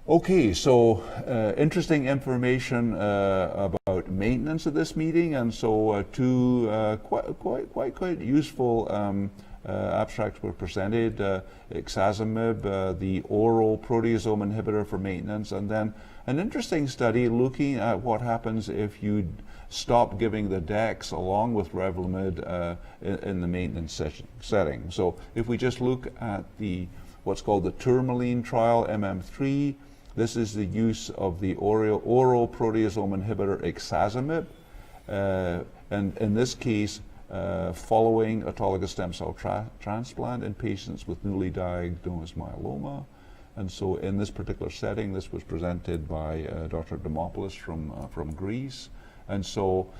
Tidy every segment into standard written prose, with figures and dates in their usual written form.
Okay, so interesting information about maintenance at this meeting, and so two quite useful abstracts were presented. Ixazomib, the oral proteasome inhibitor for maintenance, and then an interesting study looking at what happens if you stop giving the Dex along with Revlimid in the maintenance setting. So if we just look at what's called the tourmaline trial, MM3, this is the use of the oral proteasome inhibitor ixazomib, and in this case, following autologous stem cell transplant in patients with newly diagnosed myeloma. And so in this particular setting, this was presented by Dr. Demopoulos from Greece. And so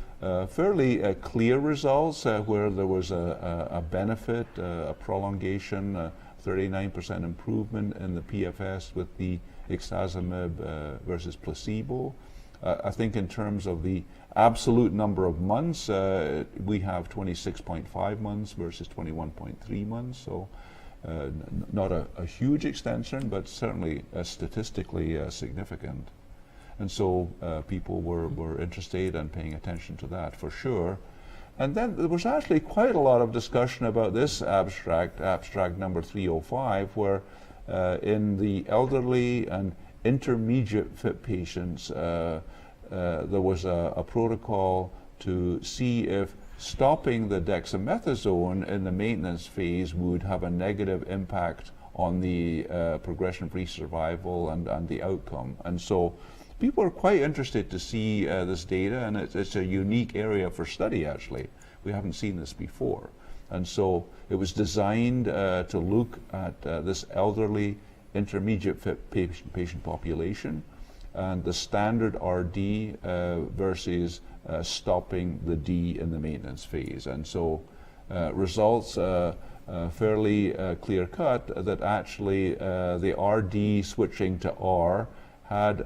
fairly clear results where there was a benefit, a prolongation, 39% improvement in the PFS with the ixazomib versus placebo. I think in terms of the absolute number of months, we have 26.5 months versus 21.3 months. So not a huge extension, but certainly statistically significant. And so people were interested and paying attention to that for sure. And then there was actually quite a lot of discussion about this abstract number 305, where in the elderly and intermediate fit patients, there was a protocol to see if stopping the dexamethasone in the maintenance phase would have a negative impact on the progression-free survival and the outcome. And so people are quite interested to see this data, and it's a unique area for study, actually. We haven't seen this before. And so it was designed to look at this elderly intermediate fit patient population and the standard RD versus stopping the D in the maintenance phase. And so results fairly clear-cut that actually the RD switching to R had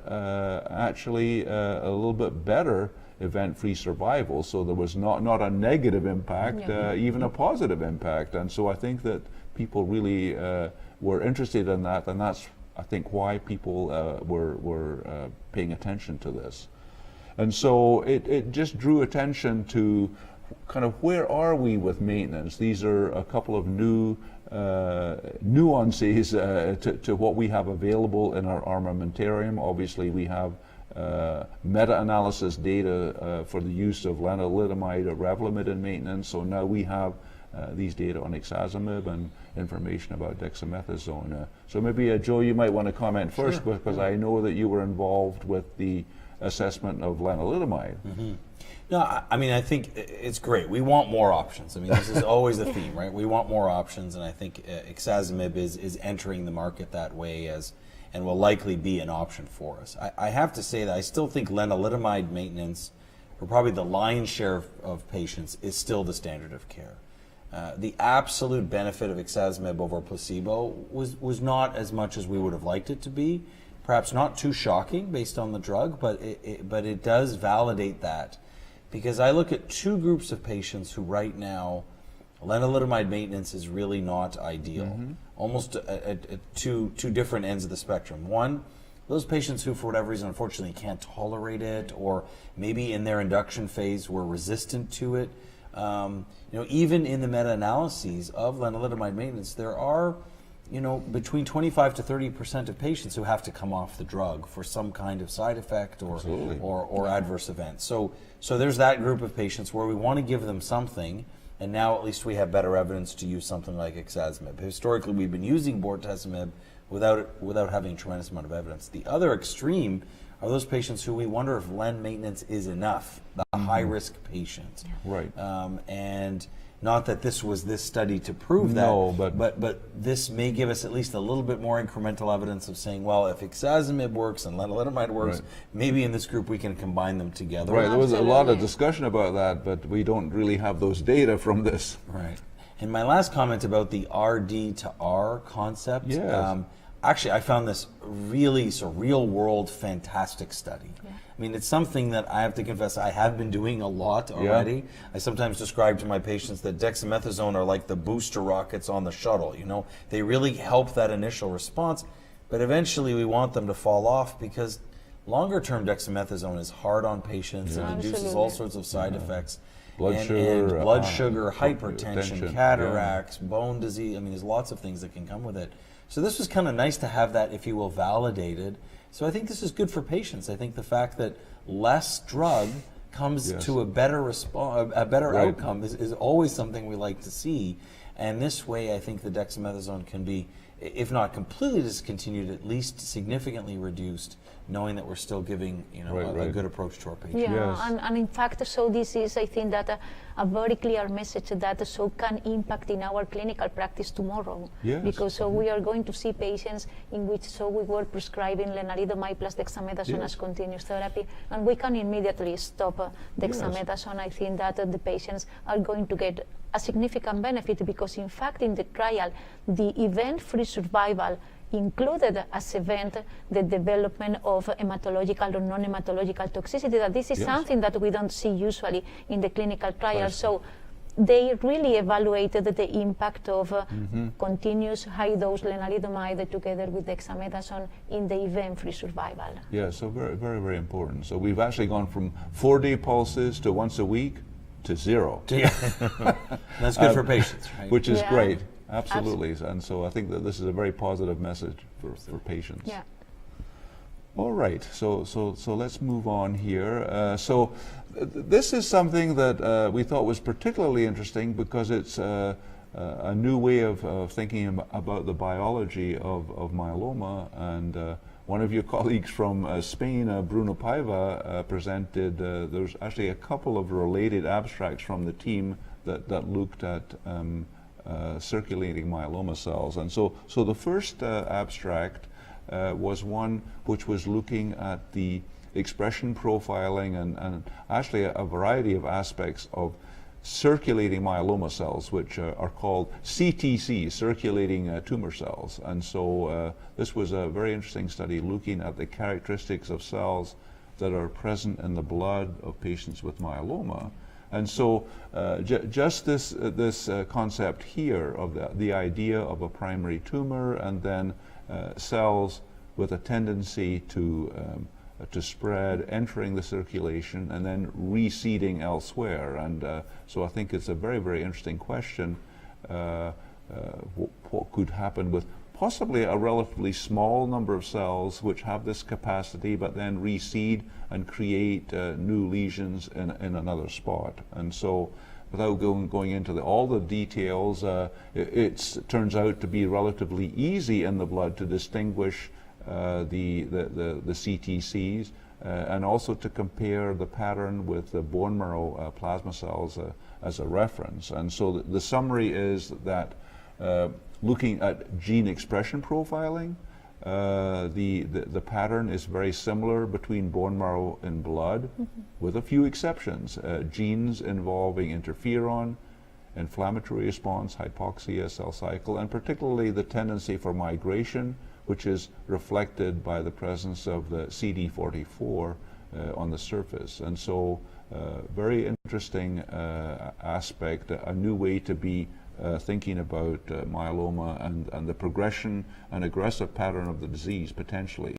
actually a little bit better event-free survival. So there was not a negative impact, even a positive impact. And so I think that people really were interested in that, and that's, I think, why people were paying attention to this. And so it just drew attention to kind of where are we with maintenance. These are a couple of new nuances to what we have available in our armamentarium. Obviously, we have meta-analysis data for the use of lenalidomide or Revlimid in maintenance. So now we have these data on ixazomib and information about dexamethasone. So maybe, Joe, you might want to comment first, sure, because I know that you were involved with the assessment of lenalidomide. Mm-hmm. No, I mean, I think it's great. We want more options. I mean, this is always the theme, right? We want more options, and I think ixazomib is entering the market that way and will likely be an option for us. I have to say that I still think lenalidomide maintenance, for probably the lion's share of patients, is still the standard of care. The absolute benefit of ixazomib over placebo was not as much as we would have liked it to be. Perhaps not too shocking based on the drug, but it does validate that. Because I look at two groups of patients who right now, lenalidomide maintenance is really not ideal. Mm-hmm. Almost at two different ends of the spectrum. One, those patients who for whatever reason unfortunately can't tolerate it, or maybe in their induction phase were resistant to it. Even in the meta-analyses of lenalidomide maintenance, there are between 25 to 30% of patients who have to come off the drug for some kind of side effect or adverse event. So there's that group of patients where we want to give them something, and now at least we have better evidence to use something like ixazomib. Historically, we've been using bortezomib without having a tremendous amount of evidence. The other extreme are those patients who we wonder if len maintenance is enough, the high-risk patients. Right. And not that this was this study to prove that, no, but this may give us at least a little bit more incremental evidence of saying, well, if ixazomib works and lenalidomide works, right, maybe in this group we can combine them together. Right, there was a lot of discussion about that, but we don't really have those data from this. Right. And my last comment about the RD to R concept, yes. Actually, I found this really real-world fantastic study. Yeah. I mean, it's something that I have to confess I have been doing a lot already. Yeah. I sometimes describe to my patients that dexamethasone are like the booster rockets on the shuttle. They really help that initial response. but eventually we want them to fall off because longer-term dexamethasone is hard on patients and induces all sorts of side effects. Blood and sugar, blood sugar, hypertension, tension, cataracts, bone disease. I mean, there's lots of things that can come with it. So this was kind of nice to have that, if you will, validated. So I think this is good for patients. I think the fact that less drug comes to a better outcome is always something we like to see. And this way, I think the dexamethasone can be, if not completely discontinued, at least significantly reduced, knowing that we're still giving a good approach to our patients. Yeah, and in fact, so this is, I think, that a very clear message that so can impact in our clinical practice tomorrow. Yes. Because so we are going to see patients in which we were prescribing lenalidomide plus dexamethasone as continuous therapy, and we can immediately stop dexamethasone. I think that the patients are going to get a significant benefit because, in fact, in the trial, the event-free survival included as event the development of hematological or non-hematological toxicity. That this is something that we don't see usually in the clinical trials. So they really evaluated the impact of continuous high-dose lenalidomide together with dexamethasone in the event-free survival. Yeah, so very, very, very important. So we've actually gone from 4-day pulses to once a week to 0. That's good for patients, right? Which is great. Absolutely. And so I think that this is a very positive message for patients. Yeah. All right. So let's move on here. This is something that we thought was particularly interesting because it's a new way of thinking about the biology of myeloma. And one of your colleagues from Spain, Bruno Paiva, presented, there's actually a couple of related abstracts from the team that looked at circulating myeloma cells. And so the first abstract was one which was looking at the expression profiling and actually a variety of aspects of circulating myeloma cells, which are called CTCs, circulating tumor cells. And so this was a very interesting study looking at the characteristics of cells that are present in the blood of patients with myeloma. And so just this concept here of the idea of a primary tumor and then cells with a tendency to spread, entering the circulation, and then reseeding elsewhere. And so I think it's a very, very interesting question, what could happen with possibly a relatively small number of cells which have this capacity but then reseed and create new lesions in another spot. And so without going into all the details, it turns out to be relatively easy in the blood to distinguish the CTCs and also to compare the pattern with the bone marrow plasma cells as a reference. And so the summary is that looking at gene expression profiling, the pattern is very similar between bone marrow and blood, with a few exceptions. Genes involving interferon, inflammatory response, hypoxia, cell cycle, and particularly the tendency for migration, which is reflected by the presence of the CD44 on the surface. And so very interesting aspect, a new way to be thinking about myeloma and the progression and aggressive pattern of the disease potentially.